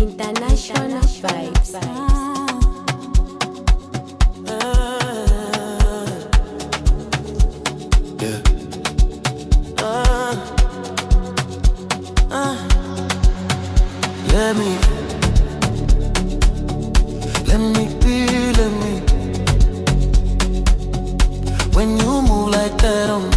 International vibes. Yeah. Let me be, let me. When you move like that on